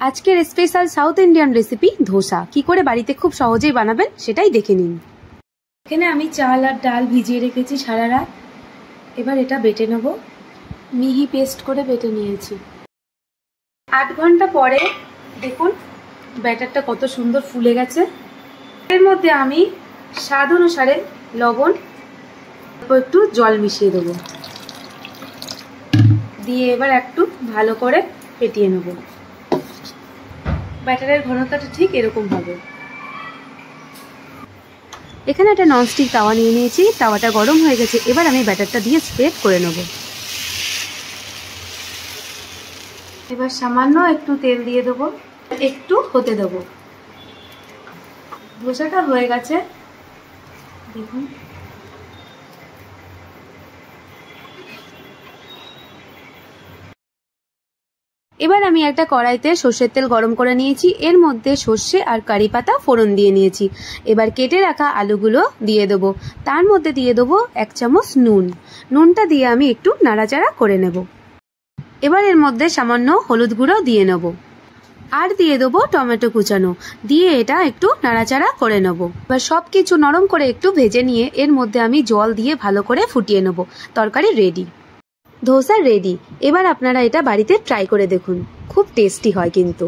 আজকের special south Indian recipe dosa কি করে বাড়িতে খুব সহজেই বানাবেন সেটাই দেখে নিন। এখানে আমি চাল আর ডাল ভিজিয়ে রেখেছি সারা রাত। এবার এটা বেটে নেব। মিহি পেস্ট করে বেটে নিয়েছি। 8 ঘন্টা পরে দেখুন ব্যাটারটা কত সুন্দর ফুলে গেছে। এর মধ্যে আমি স্বাদ অনুসারে লবণ একটু জল মিশিয়ে দেবো, দিয়ে এবার একটু ভালো করে ফেটিয়ে নেব। ব্যাটারের ঘনত্বটা ঠিক এরকম হবে। এখানে একটা ননস্টিক তাওয়া নিয়ে নিয়েছি, তাওয়াটা গরম হয়ে গেছে। এবার আমি ব্যাটারটা দিয়ে স্প্রেড করে নেব। এবার সামান্য একটু তেল দিয়ে দেবো, একটু হতে দেবো। ধোসাটা হয়ে গেছে দেখুন। এবার আমি একটা কড়াইতে সর্ষের তেল গরম করে নিয়েছি। এর মধ্যে সর্ষে আর কারি পাতা ফোড়ন দিয়ে নিয়েছি। এবার কেটে রাখা আলুগুলো দিয়ে দেবো। তার মধ্যে দিয়ে দেবো 1 চামচ নুন। নুনটা দিয়ে আমি একটু নাড়াচাড়া করে নেব। এবার এর মধ্যে সামান্য হলুদ গুঁড়ো দিয়ে নেব, আর দিয়ে দেবো টমেটো কুচানো, দিয়ে এটা একটু নাড়াচাড়া করে নেব। এবার সবকিছু নরম করে একটু ভেজে নিয়ে এর মধ্যে আমি জল দিয়ে ভালো করে ফুটিয়ে নেব। তরকারি রেডি, ধোসা রেডি। এবার আপনারা এটা বাড়িতে ট্রাই করে দেখুন, খুব টেস্টি হয় কিন্তু।